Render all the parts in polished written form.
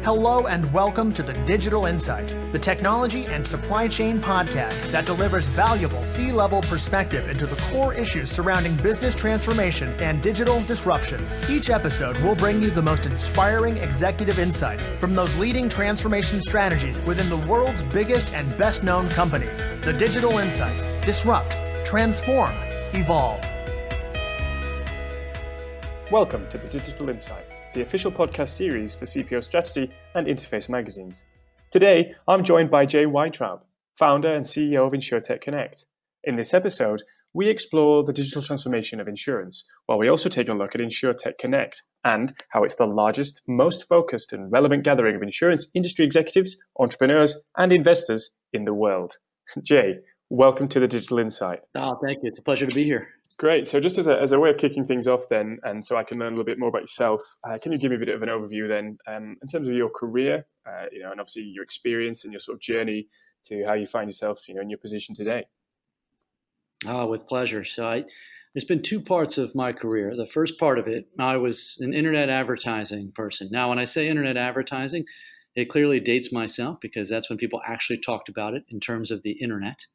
Hello and welcome to the Digital Insight, the technology and supply chain podcast that delivers valuable C-level perspective into the core issues surrounding business transformation and digital disruption. Each episode will bring you the most inspiring executive insights from those leading transformation strategies within the world's biggest and best-known companies. The Digital Insight. Disrupt, transform, evolve. Welcome to the Digital Insight, the official podcast series for CPO Strategy and Interface magazines. Today, I'm joined by Jay Weintraub, founder and CEO of InsureTech Connect. In this episode, we explore the digital transformation of insurance, while we also take a look at InsureTech Connect and how it's the largest, most focused and relevant gathering of insurance industry executives, entrepreneurs, and investors in the world. Jay, welcome to the Digital Insight. Oh, thank you. It's a pleasure to be here. Great. So just as a way of kicking things off then, and so I can learn a little bit more about yourself, can you give me a bit of an overview then in terms of your career, and obviously your experience and your sort of journey to how you find yourself, in your position today? With pleasure. So there's been two parts of my career. The first part of it, I was an internet advertising person. Now, when I say internet advertising, it clearly dates myself because that's when people actually talked about it in terms of the internet.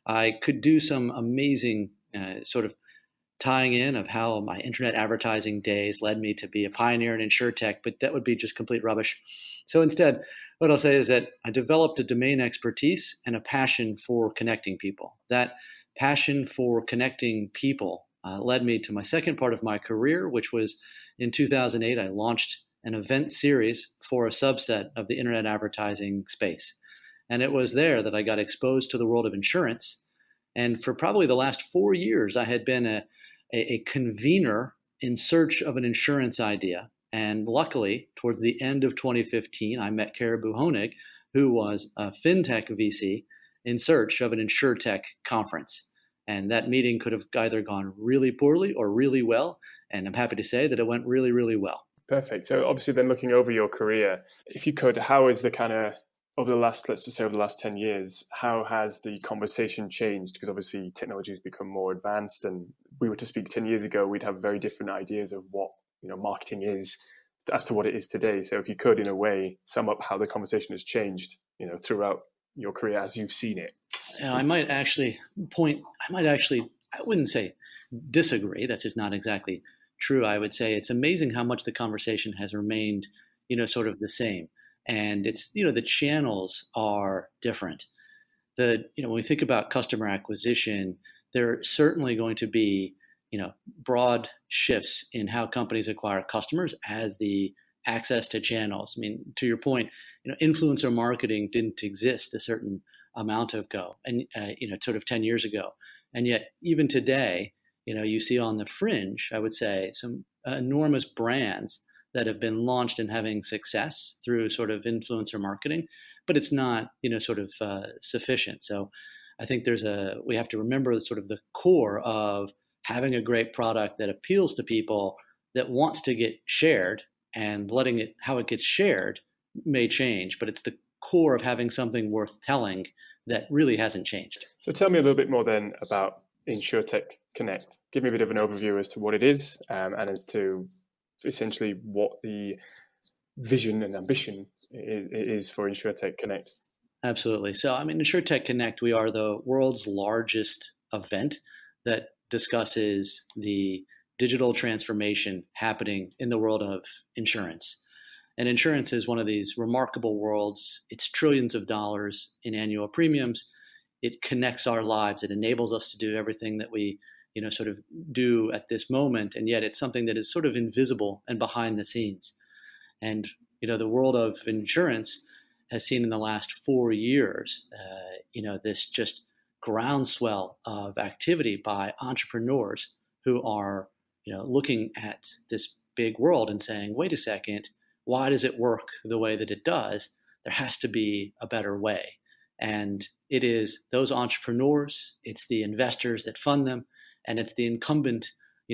I could do some amazing sort of tying in of how my internet advertising days led me to be a pioneer in InsureTech, but that would be just complete rubbish. So instead, what I'll say is that I developed a domain expertise and a passion for connecting people. That passion for connecting people led me to my second part of my career, which was in 2008, I launched an event series for a subset of the internet advertising space. And it was there that I got exposed to the world of insurance. And for probably the last 4 years, I had been a convener in search of an insurance idea. And luckily, towards the end of 2015, I met Caribou Honig, who was a fintech VC in search of an InsureTech conference. And that meeting could have either gone really poorly or really well. And I'm happy to say that it went really, really well. Perfect. So obviously then looking over your career, if you could, how is the kind of over the last 10 years, how has the conversation changed? Because obviously technology has become more advanced, and we were to speak 10 years ago, we'd have very different ideas of what marketing is as to what it is today. So if you could, in a way, sum up how the conversation has changed, throughout your career as you've seen it. I wouldn't say disagree. That's just not exactly true. I would say it's amazing how much the conversation has remained, sort of the same. And it's, the channels are different. When we think about customer acquisition, there are certainly going to be, broad shifts in how companies acquire customers as the access to channels. I mean, to your point, influencer marketing didn't exist a certain amount ago and, sort of 10 years ago. And yet even today, you see on the fringe, I would say, some enormous brands that have been launched and having success through sort of influencer marketing, but it's not, sufficient. So I think we have to remember sort of the core of having a great product that appeals to people, that wants to get shared, and how it gets shared may change, but it's the core of having something worth telling that really hasn't changed. So tell me a little bit more then about InsureTech Connect. Give me a bit of an overview as to what it is and as to essentially what the vision and ambition is for InsureTech Connect. Absolutely. So, InsureTech Connect, we are the world's largest event that discusses the digital transformation happening in the world of insurance. And insurance is one of these remarkable worlds. It's trillions of dollars in annual premiums. It connects our lives. It enables us to do everything that we sort of do at this moment, and yet it's something that is sort of invisible and behind the scenes. And, the world of insurance has seen in the last 4 years, this just groundswell of activity by entrepreneurs who are, looking at this big world and saying, wait a second, why does it work the way that it does? There has to be a better way. And it is those entrepreneurs, it's the investors that fund them, and it's the incumbent,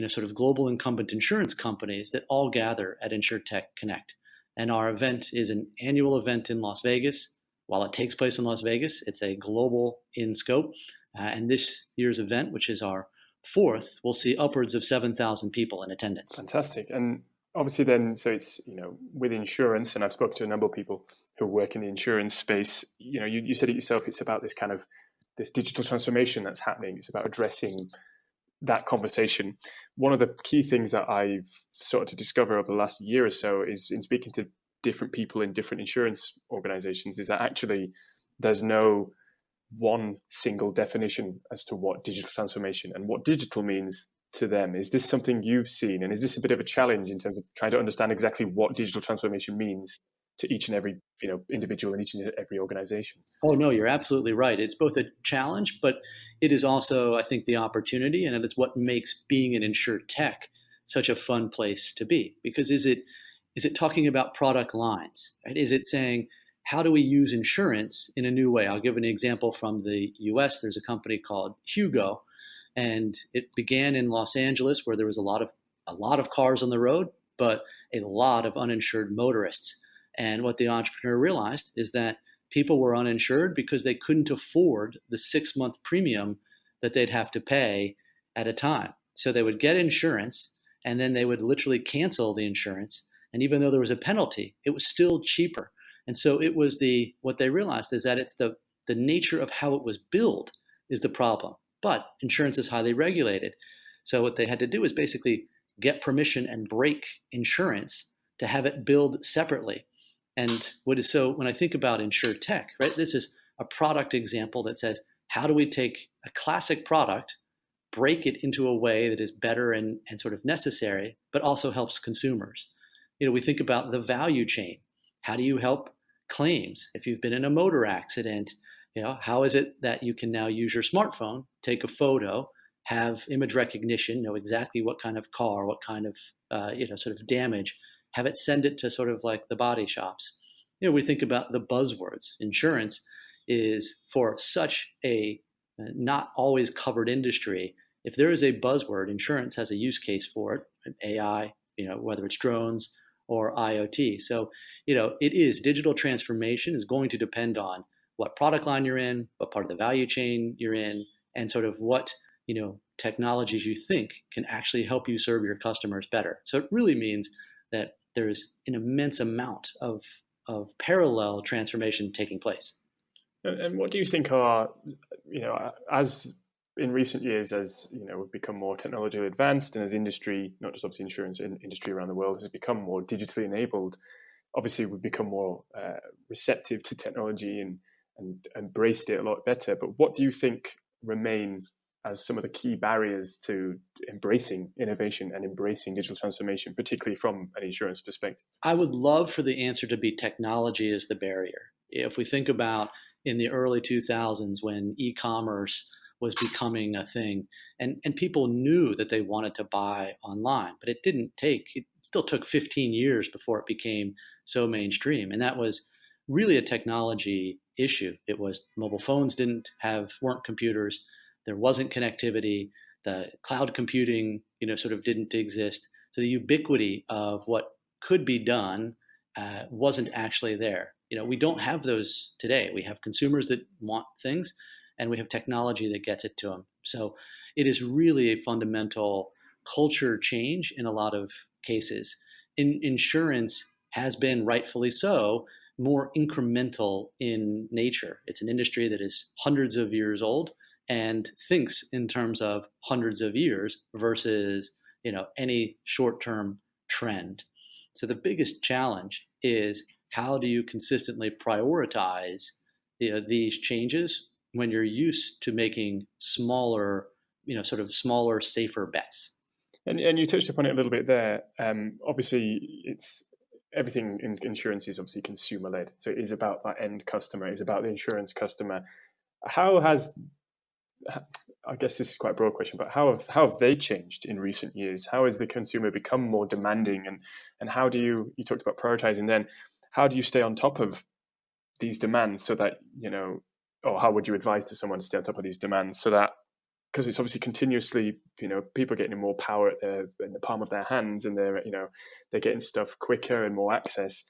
sort of global incumbent insurance companies that all gather at InsureTech Connect. And our event is an annual event in Las Vegas. While it takes place in Las Vegas, it's a global in scope. And this year's event, which is our fourth, will see upwards of 7,000 people in attendance. Fantastic. And obviously then, so it's, with insurance, and I've spoken to a number of people who work in the insurance space, you said it yourself, it's about this digital transformation that's happening. It's about addressing that conversation. One of the key things that I've started to discover over the last year or so is in speaking to different people in different insurance organizations is that actually there's no one single definition as to what digital transformation and what digital means to them. Is this something you've seen? And is this a bit of a challenge in terms of trying to understand exactly what digital transformation means to each and every individual in each and every organization? Oh, no, you're absolutely right. It's both a challenge, but it is also, I think, the opportunity, and it's what makes being an InsureTech such a fun place to be. Because is it talking about product lines? Right? Is it saying, how do we use insurance in a new way? I'll give an example from the US. There's a company called Hugo, and it began in Los Angeles, where there was a lot of cars on the road, but a lot of uninsured motorists. And what the entrepreneur realized is that people were uninsured because they couldn't afford the 6-month premium that they'd have to pay at a time. So they would get insurance, and then they would literally cancel the insurance. And even though there was a penalty, it was still cheaper. And so it was what they realized is that it's the nature of how it was billed is the problem. But insurance is highly regulated. So what they had to do is basically get permission and break insurance to have it billed separately. And when I think about InsureTech, right, this is a product example that says, how do we take a classic product, break it into a way that is better and sort of necessary, but also helps consumers? We think about the value chain. How do you help claims? If you've been in a motor accident, how is it that you can now use your smartphone, take a photo, have image recognition, know exactly what kind of car, what kind of sort of damage, have it send it to sort of like the body shops. We think about the buzzwords. Insurance is for such a not always covered industry. If there is a buzzword, insurance has a use case for it, an AI, whether it's drones or IoT. So, it is digital transformation is going to depend on what product line you're in, what part of the value chain you're in, and sort of what, technologies you think can actually help you serve your customers better. So it really means that there's an immense amount of parallel transformation taking place. And what do you think are, as in recent years, as we've become more technologically advanced, and as industry, not just obviously insurance industry around the world, has become more digitally enabled, obviously we've become more receptive to technology and embraced it a lot better. But what do you think remain as some of the key barriers to embracing innovation and embracing digital transformation, particularly from an insurance perspective? I would love for the answer to be technology is the barrier. If we think about in the early 2000s when e-commerce was becoming a thing, and people knew that they wanted to buy online, but it still took 15 years before it became so mainstream. And that was really a technology issue. It was mobile phones weren't computers. There wasn't connectivity. The cloud computing, sort of didn't exist. So the ubiquity of what could be done wasn't actually there. We don't have those today. We have consumers that want things, and we have technology that gets it to them. So it is really a fundamental culture change in a lot of cases. Insurance has been, rightfully so, more incremental in nature. It's an industry that is hundreds of years old and thinks in terms of hundreds of years versus any short-term trend. So the biggest challenge is how do you consistently prioritize these changes when you're used to making smaller, smaller, safer bets. And you touched upon it a little bit there. Obviously, it's everything in insurance is obviously consumer led. So it is about that end customer. It's about the insurance customer. I guess this is quite a broad question, but how have they changed in recent years? How has the consumer become more demanding? And how do you talked about prioritizing then, how do you stay on top of these demands so that, or how would you advise to someone to stay on top of these demands so that, because it's obviously continuously, people are getting more power in the palm of their hands, and they're getting stuff quicker and more access.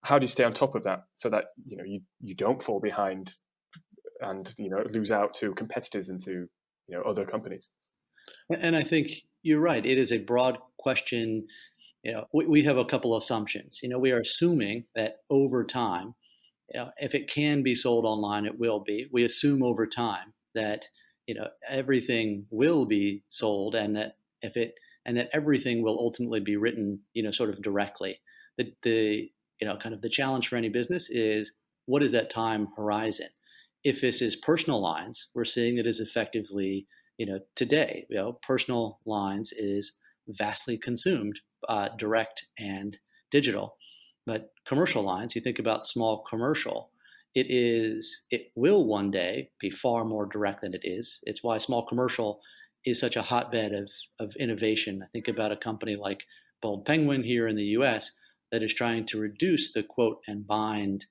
How do you stay on top of that so that you don't fall behind and lose out to competitors and to other companies? And I think you're right. It is a broad question. we have a couple of assumptions. We are assuming that over time, if it can be sold online, it will be. We assume over time that everything will be sold, and that everything will ultimately be written, sort of directly. The kind of the challenge for any business is, what is that time horizon? If this is personal lines, we're seeing it as effectively, today, personal lines is vastly consumed, direct and digital. But commercial lines, you think about small commercial, it will one day be far more direct than it is. It's why small commercial is such a hotbed of innovation. I think about a company like Bold Penguin here in the US that is trying to reduce the quote and bind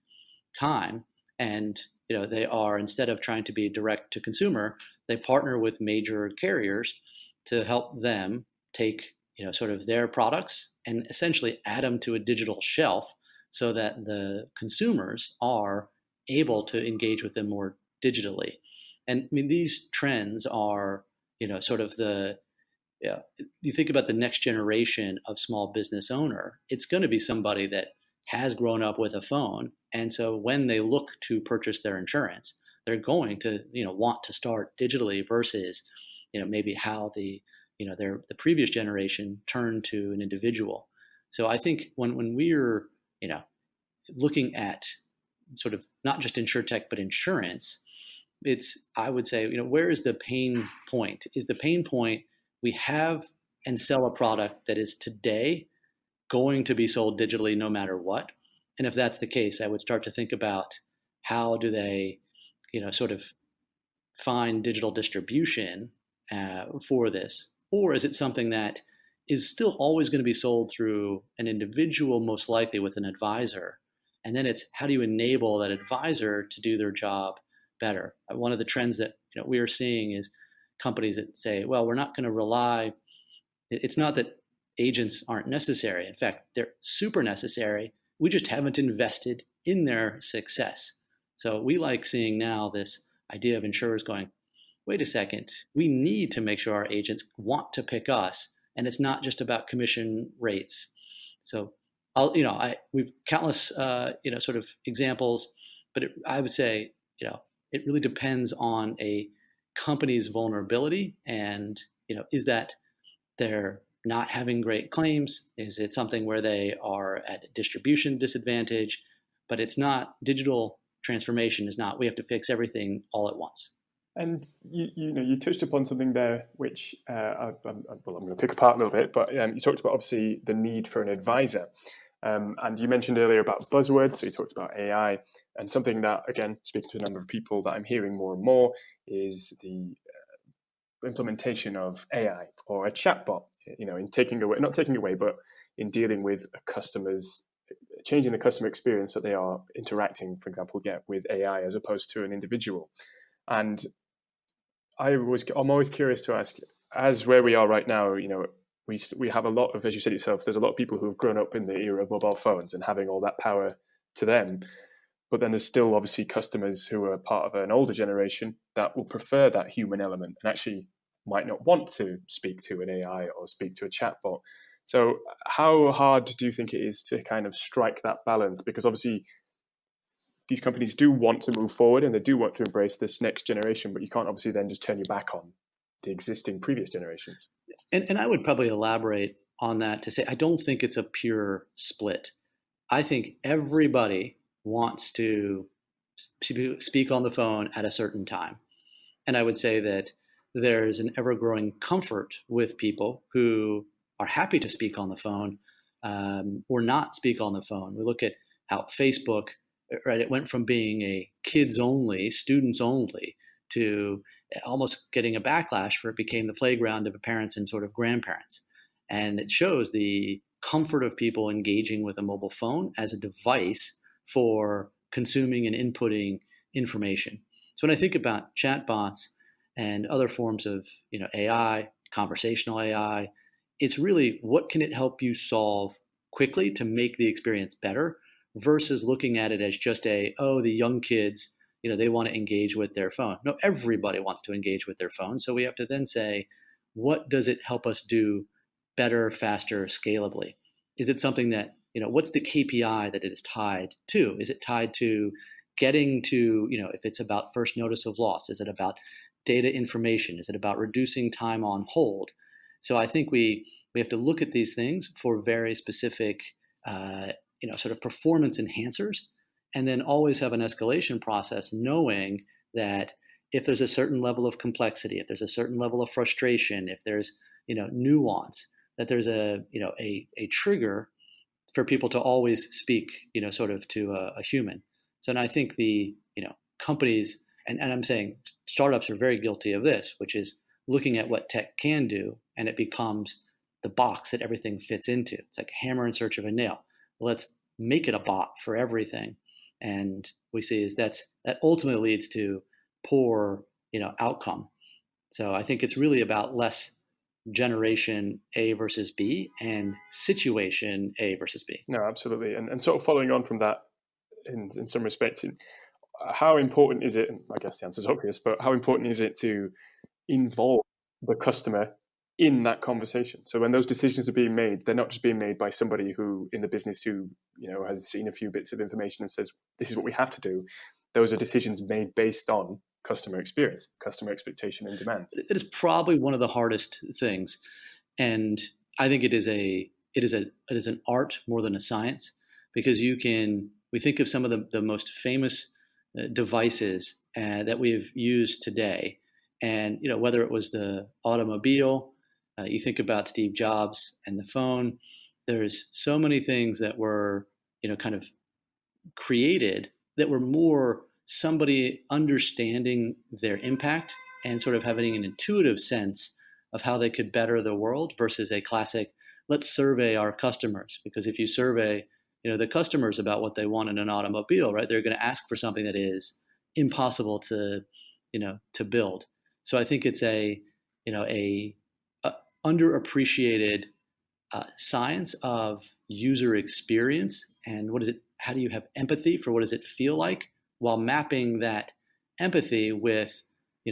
time. And they are, instead of trying to be direct to consumer, they partner with major carriers to help them take sort of their products and essentially add them to a digital shelf so that the consumers are able to engage with them more digitally. And I mean, these trends are, sort of you think about the next generation of small business owner, it's going to be somebody that has grown up with a phone. And so when they look to purchase their insurance, they're going to, want to start digitally versus, maybe how the previous generation turned to an individual. So I think when we're, looking at sort of not just InsureTech, but insurance, I would say, where is the pain point? Is the pain point we have and sell a product that is today going to be sold digitally no matter what? And if that's the case, I would start to think about how do they, sort of find digital distribution for this? Or is it something that is still always going to be sold through an individual, most likely with an advisor? And then it's, how do you enable that advisor to do their job better? One of the trends that we are seeing is companies that say, well, we're not going to rely. It's not that agents aren't necessary. In fact, they're super necessary. We just haven't invested in their success. So we like seeing now this idea of insurers going, wait a second, we need to make sure our agents want to pick us, and it's not just about commission rates. So we've countless, sort of examples, but I would say, it really depends on a company's vulnerability. And, is that they're not having great claims? Is it something where they are at a distribution disadvantage? But it's not, digital transformation is not, we have to fix everything all at once. And you touched upon something there, which I'm going to pick apart a little bit. But you talked about obviously the need for an advisor, and you mentioned earlier about buzzwords. So you talked about AI, and something that, again, speaking to a number of people that I'm hearing more and more is the implementation of AI or a chatbot. In taking away, not taking away, but in dealing with customers, changing the customer experience that they are interacting, for example, with AI as opposed to an individual. And I'm always curious to ask, as where we are right now, we have a lot of, as you said yourself, there's a lot of people who have grown up in the era of mobile phones and having all that power to them. But then there's still obviously customers who are part of an older generation that will prefer that human element and actually might not want to speak to an AI or speak to a chatbot. So how hard do you think it is to kind of strike that balance? Because obviously these companies do want to move forward and they do want to embrace this next generation, but you can't obviously then just turn your back on the existing previous generations. And I would probably elaborate on that to say, I don't think it's a pure split. I think everybody wants to speak on the phone at a certain time. And I would say that there's an ever-growing comfort with people who are happy to speak on the phone or not speak on the phone. We look at how Facebook, right, it went from being a kids only, students only, to almost getting a backlash for it became the playground of parents and sort of grandparents. And it shows the comfort of people engaging with a mobile phone as a device for consuming and inputting information. So when I think about chatbots and other forms of AI, conversational AI, it's really, what can it help you solve quickly to make the experience better versus looking at it as just the young kids, they want to engage with their phone. No, everybody wants to engage with their phone. So we have to then say, what does it help us do better, faster, scalably? is it something that, what's the KPI that it is tied to? Is it tied to getting to, if it's about first notice of loss, is it about data information? Is it about reducing time on hold? So I think we have to look at these things for very specific, sort of performance enhancers, and then always have an escalation process, knowing that if there's a certain level of complexity, if there's a certain level of frustration, if there's nuance, that there's a trigger for people to always speak sort of to a human. So, and I think the companies, and I'm saying startups are very guilty of this, which is looking at what tech can do, and it becomes the box that everything fits into. It's like a hammer in search of a nail. Let's make it a bot for everything. And we see is that ultimately leads to poor outcome. So I think it's really about less generation A versus B and situation A versus B. No, absolutely. And sort of following on from that, in some respects, how important is it, and I guess the answer is obvious, but how important is it to involve the customer in that conversation? So when those decisions are being made, they're not just being made by somebody who in the business who has seen a few bits of information and says, this is what we have to do. Those are decisions made based on customer experience, customer expectation and demand. It is probably one of the hardest things, and I think it is an art more than a science, because we think of some of the most famous devices that we've used today, and whether it was the automobile, you think about Steve Jobs and the phone. There's so many things that were kind of created that were more somebody understanding their impact and sort of having an intuitive sense of how they could better the world versus a classic, let's survey our customers. Because if you survey, the customers about what they want in an automobile, right, they're going to ask for something that is impossible to build. So I think it's a underappreciated science of user experience and how do you have empathy for what does it feel like, while mapping that empathy with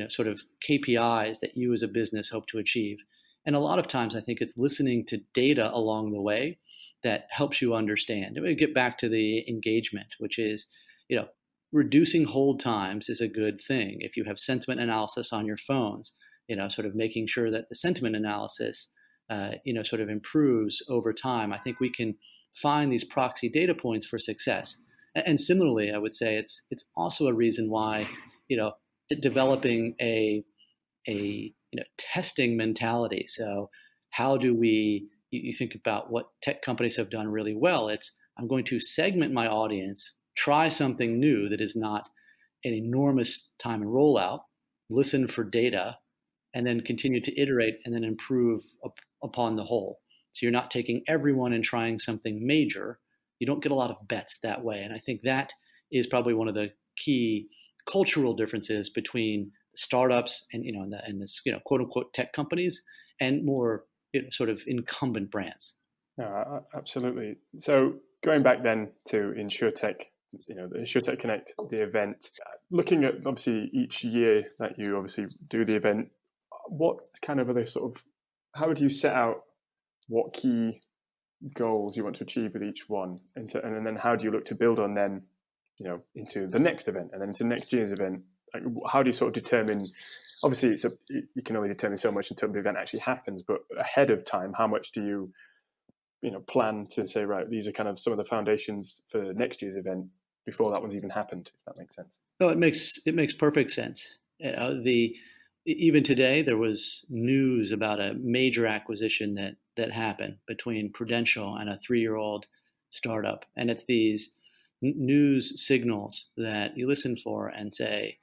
sort of KPIs that you as a business hope to achieve. And a lot of times I think it's listening to data along the way that helps you understand. And we get back to the engagement, which is, reducing hold times is a good thing. If you have sentiment analysis on your phones, sort of making sure that the sentiment analysis, sort of improves over time. I think we can find these proxy data points for success. And similarly, I would say it's also a reason why, developing a testing mentality. So how do you think about what tech companies have done really well? I'm going to segment my audience, try something new that is not an enormous time and rollout, listen for data, and then continue to iterate and then improve upon the whole. So you're not taking everyone and trying something major. You don't get a lot of bets that way. And I think that is probably one of the key cultural differences between startups and and this quote unquote tech companies and more sort of incumbent brands. No, absolutely. So going back then to InsureTech, the InsureTech Connect, the event, looking at obviously each year that you obviously do the event, what kind of other sort of, how would you set out what key goals you want to achieve with each one, and then how do you look to build on them, into the next event and then into next year's event? Like, how do you sort of determine? Obviously, you can only determine so much until the event actually happens. But ahead of time, how much do you, plan to say, right, these are kind of some of the foundations for next year's event before that one's even happened? If that makes sense. No, it makes perfect sense. Even today, there was news about a major acquisition that happened between Prudential and a 3-year-old startup. And it's these news signals that you listen for and say,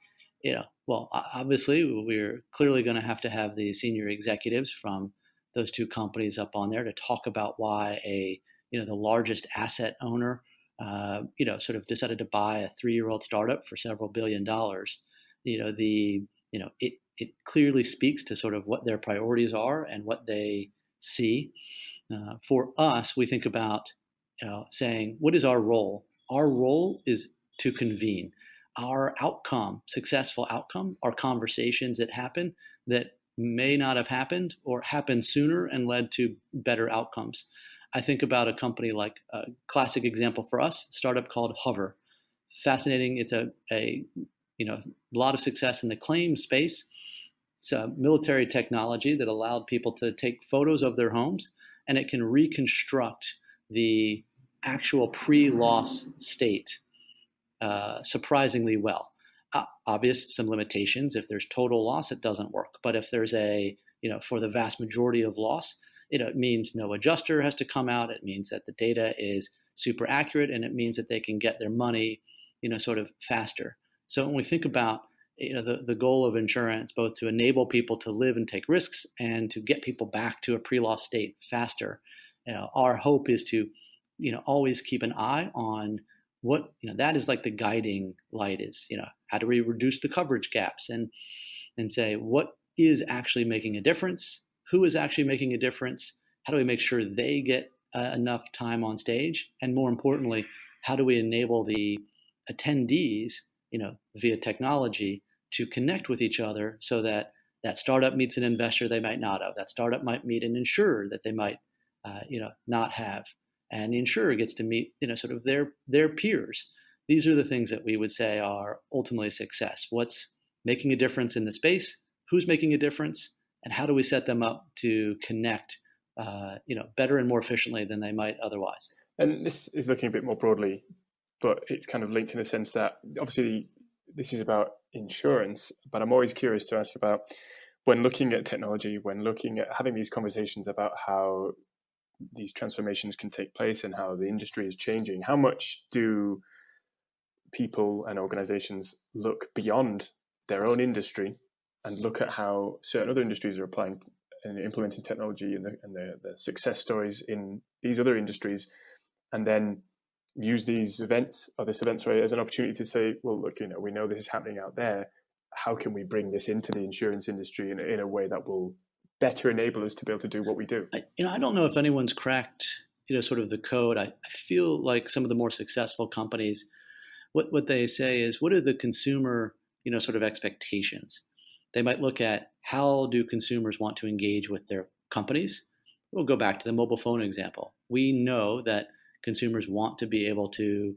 well, obviously, we're clearly going to have the senior executives from those two companies up on there to talk about why the largest asset owner, sort of decided to buy a 3-year-old startup for several $1 billion. It clearly speaks to sort of what their priorities are and what they see. For us, we think about saying, what is our role? Our role is to convene. Our outcome, successful outcome, are conversations that happen that may not have happened or happened sooner and led to better outcomes. I think about a company like a classic example for us, a startup called Hover. Fascinating. It's a lot of success in the claim space. It's a military technology that allowed people to take photos of their homes, and it can reconstruct the actual pre-loss state surprisingly well. Obvious, some limitations. If there's total loss, it doesn't work. But if there's for the vast majority of loss, it means no adjuster has to come out. It means that the data is super accurate, and it means that they can get their money, sort of faster. So when we think about the goal of insurance, both to enable people to live and take risks and to get people back to a pre-loss state faster, our hope is to always keep an eye on what that is like the guiding light is how do we reduce the coverage gaps and say what is actually making a difference, who is actually making a difference, how do we make sure they get enough time on stage, and more importantly, how do we enable the attendees via technology to connect with each other so that startup meets an investor they might not have, that startup might meet an insurer that they might not have, and the insurer gets to meet sort of their peers. These are the things that we would say are ultimately success. What's making a difference in the space, who's making a difference, and how do we set them up to connect better and more efficiently than they might otherwise. And this is looking a bit more broadly, but it's kind of linked in a sense that obviously this is about insurance, but I'm always curious to ask about when looking at technology, when looking at having these conversations about how these transformations can take place and how the industry is changing, how much do people and organizations look beyond their own industry and look at how certain other industries are applying and implementing technology and the success stories in these other industries, and then use this event as an opportunity to say, well, look, we know this is happening out there. How can we bring this into the insurance industry in a way that will better enable us to be able to do what we do? I don't know if anyone's cracked, sort of the code. I feel like some of the more successful companies, what they say is, what are the consumer, sort of expectations? They might look at how do consumers want to engage with their companies. We'll go back to the mobile phone example. We know that consumers want to be able to,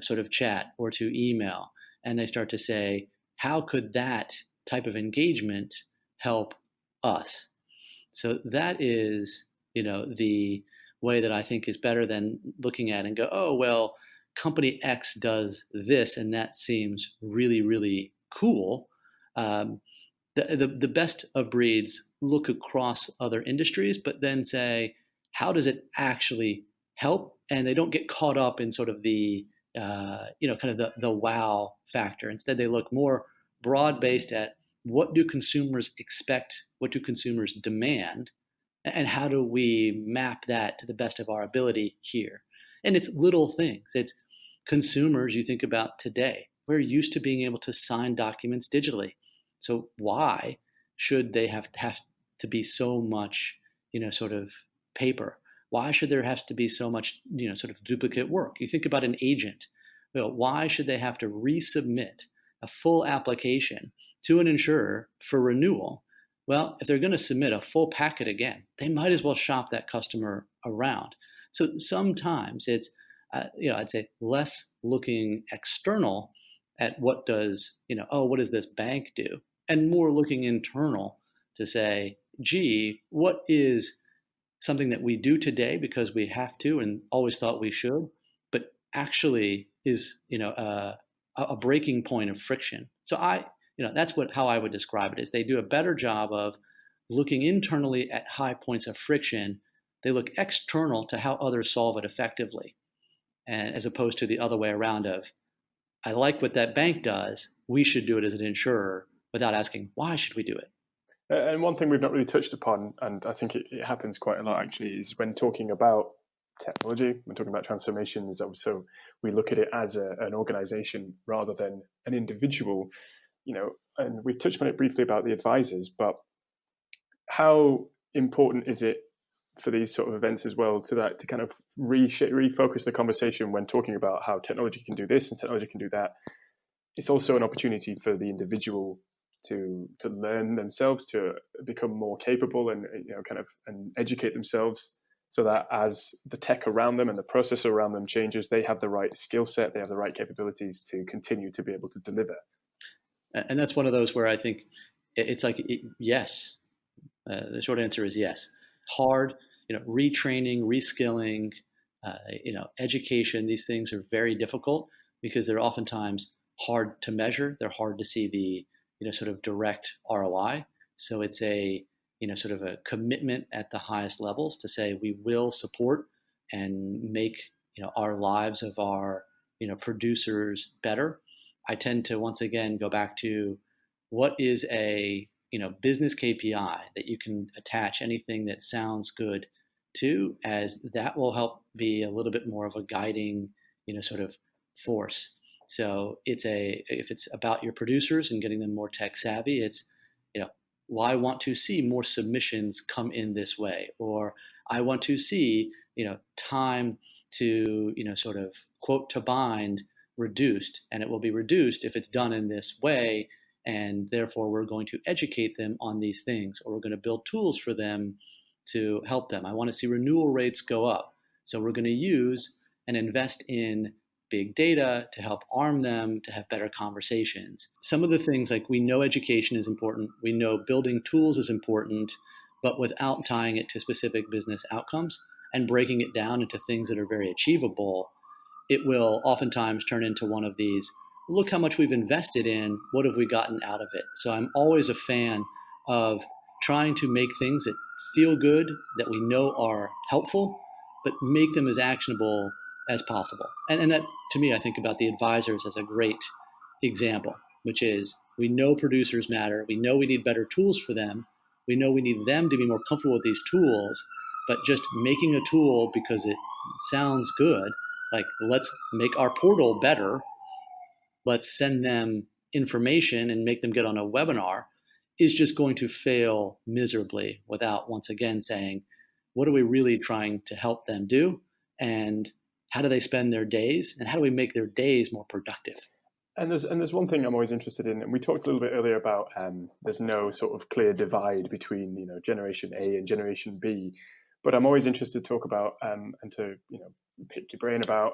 sort of chat or to email, and they start to say, how could that type of engagement help us? So that is, the way that I think is better than looking at and go, oh, well, company X does this, and that seems really, really cool. The best of breeds look across other industries, but then say, how does it actually help? And they don't get caught up in sort of the, kind of the wow factor. Instead, they look more broad-based at what do consumers expect, what do consumers demand, and how do we map that to the best of our ability here? And it's little things. It's consumers you think about today. We're used to being able to sign documents digitally. So why should they have to be so much, sort of paper? Why should there have to be so much, sort of duplicate work? You think about an agent. Well, why should they have to resubmit a full application to an insurer for renewal? Well, if they're going to submit a full packet again, they might as well shop that customer around. So sometimes it's, I'd say less looking external at what does, what does this bank do? And more looking internal to say, gee, what is something that we do today because we have to and always thought we should, but actually is, a breaking point of friction. So that's how I would describe it, is they do a better job of looking internally at high points of friction. They look external to how others solve it effectively, and as opposed to the other way around of, I like what that bank does, we should do it as an insurer, without asking, why should we do it? And one thing we've not really touched upon, and I think it happens quite a lot actually, is when talking about technology, when talking about transformations, so we look at it as an organization rather than an individual, and we touched on it briefly about the advisors, but how important is it for these sort of events as well to kind of refocus the conversation when talking about how technology can do this and technology can do that? It's also an opportunity for the individual to learn themselves, to become more capable and and educate themselves so that as the tech around them and the process around them changes, they have the right skill set, they have the right capabilities to continue to be able to deliver. And that's one of those where I think it's like, yes. The short answer is yes. Hard, retraining, reskilling, education. These things are very difficult because they're oftentimes hard to measure. They're hard to see the, sort of direct ROI. So it's a, sort of a commitment at the highest levels to say we will support and make, our lives of our, producers better. I tend to once again go back to what is a business KPI that you can attach anything that sounds good to, as that will help be a little bit more of a guiding, sort of force. So if it's about your producers and getting them more tech savvy, it's, well, I want to see more submissions come in this way, or I want to see, time to, sort of quote to bind reduced, and it will be reduced if it's done in this way. And therefore, we're going to educate them on these things, or we're going to build tools for them to help them. I want to see renewal rates go up. So we're going to use and invest in big data to help arm them to have better conversations. Some of the things, like, we know education is important, we know building tools is important, but without tying it to specific business outcomes and breaking it down into things that are very achievable, it will oftentimes turn into one of these, look how much we've invested in, what have we gotten out of it? So I'm always a fan of trying to make things that feel good, that we know are helpful, but make them as actionable as possible. And that, to me, I think about the advisors as a great example, which is, we know producers matter, we know we need better tools for them, we know we need them to be more comfortable with these tools, but just making a tool because it sounds good, like, let's make our portal better, let's send them information and make them get on a webinar, is just going to fail miserably without, once again, saying, what are we really trying to help them do? And how do they spend their days? And how do we make their days more productive? And there's one thing I'm always interested in, and we talked a little bit earlier about there's no sort of clear divide between Generation A and Generation B, but I'm always interested to talk about and to pick your brain about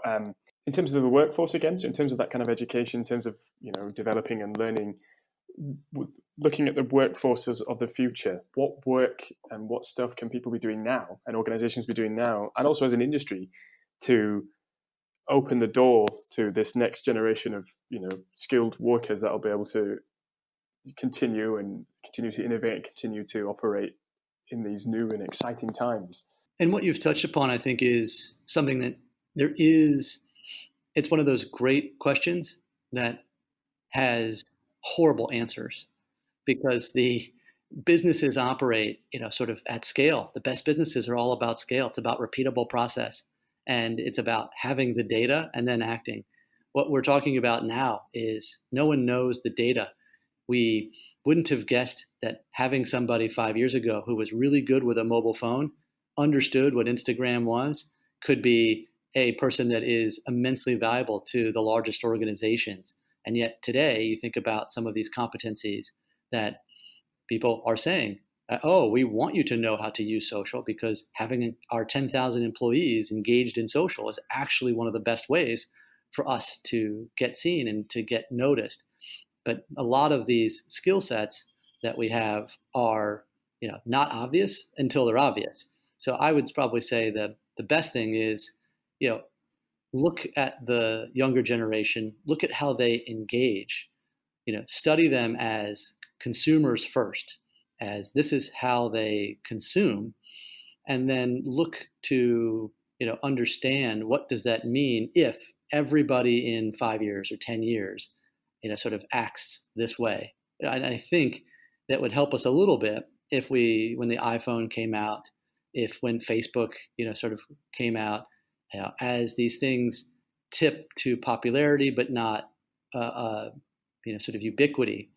in terms of the workforce again. So in terms of that kind of education, in terms of developing and learning, looking at the workforces of the future, what work and what stuff can people be doing now, and organizations be doing now, and also as an industry, to open the door to this next generation of skilled workers that will be able to continue to innovate and continue to operate in these new and exciting times. And what you've touched upon, I think, is something that it's one of those great questions that has horrible answers, because the businesses operate, sort of at scale. The best businesses are all about scale. It's about repeatable process, and it's about having the data and then acting. What we're talking about now is no one knows the data. We wouldn't have guessed that having somebody 5 years ago who was really good with a mobile phone, understood what Instagram was, could be a person that is immensely valuable to the largest organizations. And yet today, you think about some of these competencies that people are saying, oh, we want you to know how to use social, because having our 10,000 employees engaged in social is actually one of the best ways for us to get seen and to get noticed. But a lot of these skill sets that we have are, not obvious until they're obvious. So I would probably say that the best thing is, look at the younger generation, look at how they engage, study them as consumers first, as this is how they consume, and then look to, understand what does that mean if everybody in 5 years or 10 years, sort of acts this way. I think that would help us a little bit if when the iPhone came out, when Facebook, sort of came out, as these things tip to popularity, but not, sort of ubiquity,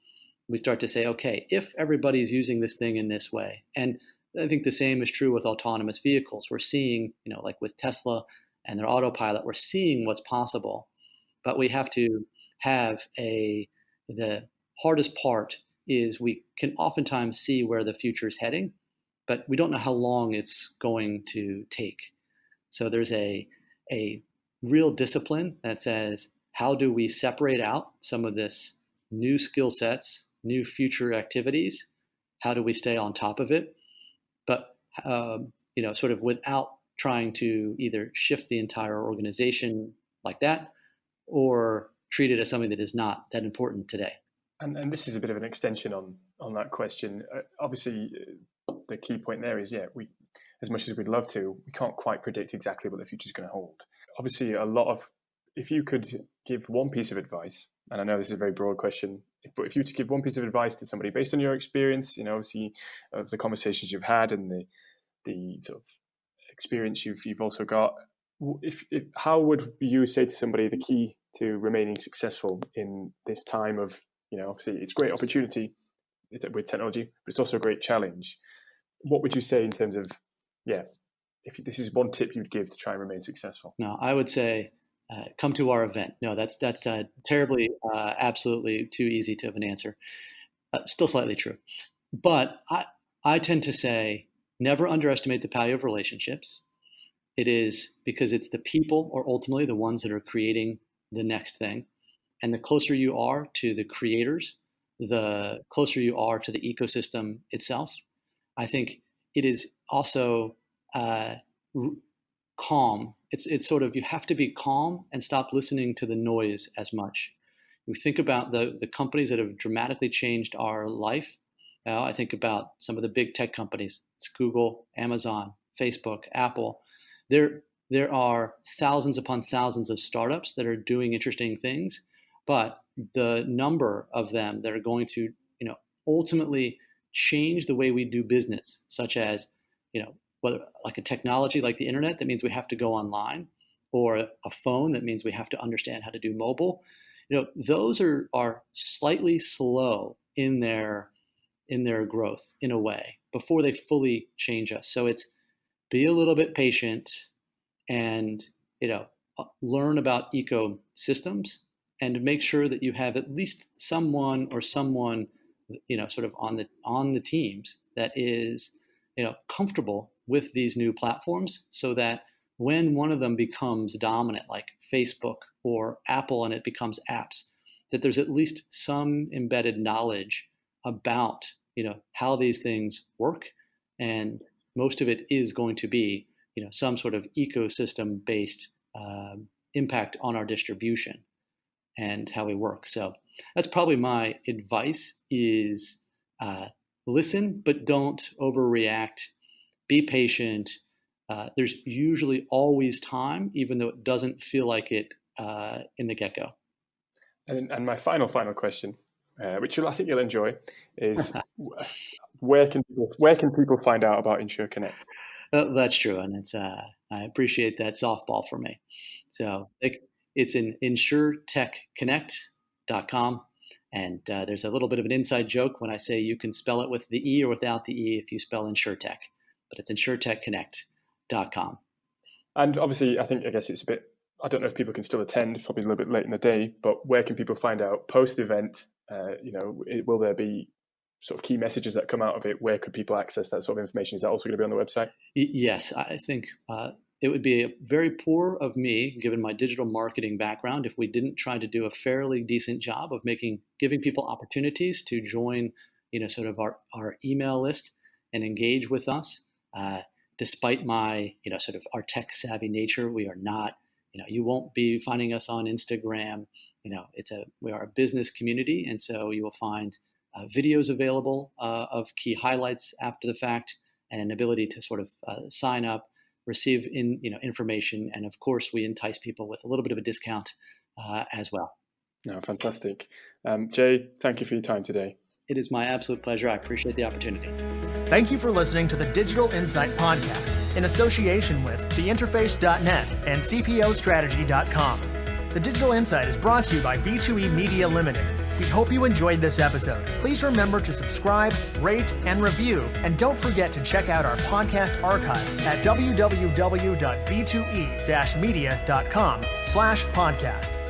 we start to say, okay, if everybody's using this thing in this way, and I think the same is true with autonomous vehicles. We're seeing, like with Tesla and their autopilot, we're seeing what's possible, but we have to have the hardest part is we can oftentimes see where the future is heading, but we don't know how long it's going to take. So there's a real discipline that says, how do we separate out some of this new skill sets, new future activities? How do we stay on top of it? But, sort of without trying to either shift the entire organization like that or treat it as something that is not that important today. And this is a bit of an extension on that question. Obviously, the key point there is, we, as much as we'd love to, we can't quite predict exactly what the future is going to hold. Obviously, if you could give one piece of advice, and I know this is a very broad question, but if you were to give one piece of advice to somebody based on your experience, obviously of the conversations you've had and the sort of experience you've also got, how would you say to somebody the key to remaining successful in this time of, obviously it's a great opportunity with technology, but it's also a great challenge. What would you say in terms of, if this is one tip you'd give to try and remain successful? No, I would say come to our event. No, that's terribly, absolutely too easy to have an answer. Still slightly true. But I tend to say never underestimate the value of relationships. It is because it's the people are ultimately the ones that are creating the next thing. And the closer you are to the creators, the closer you are to the ecosystem itself. I think it is also calm. It's sort of, you have to be calm and stop listening to the noise as much. We think about the companies that have dramatically changed our life. I think about some of the big tech companies. It's Google, Amazon, Facebook, Apple. There are thousands upon thousands of startups that are doing interesting things, but the number of them that are going to, ultimately change the way we do business, such as, whether like a technology like the internet that means we have to go online, or a phone that means we have to understand how to do mobile. Those are slightly slow in their growth in a way before they fully change us. So it's be a little bit patient and, learn about ecosystems and make sure that you have at least someone, sort of on the teams that is, comfortable with these new platforms, so that when one of them becomes dominant, like Facebook or Apple, and it becomes apps, that there's at least some embedded knowledge about, how these things work. And most of it is going to be, some sort of ecosystem-based impact on our distribution and how we work. So that's probably my advice is listen, but don't overreact. Be patient. There's usually always time, even though it doesn't feel like it in the get-go. And my final question, which I think you'll enjoy, is where can people find out about Insure Connect? That's true, and it's I appreciate that softball for me. So it's in InsureTechConnect.com, and there's a little bit of an inside joke when I say you can spell it with the E or without the E if you spell InsureTech, but it's InsureTechConnect.com. And obviously, I guess it's a bit, I don't know if people can still attend, probably a little bit late in the day, but where can people find out post-event? Will there be sort of key messages that come out of it? Where could people access that sort of information? Is that also going to be on the website? Yes, I think it would be very poor of me, given my digital marketing background, if we didn't try to do a fairly decent job of giving people opportunities to join, sort of our email list and engage with us. Despite my, sort of our tech savvy nature, we are not, you won't be finding us on Instagram. We are a business community, and so you will find videos available of key highlights after the fact, and an ability to sort of sign up, receive information, and of course we entice people with a little bit of a discount as well. No, fantastic. Jay, thank you for your time today. It is my absolute pleasure. I appreciate the opportunity. Thank you for listening to the Digital Insight Podcast in association with theinterface.net and cpostrategy.com. The Digital Insight is brought to you by B2E Media Limited. We hope you enjoyed this episode. Please remember to subscribe, rate, and review, and don't forget to check out our podcast archive at www.b2e-media.com/podcast.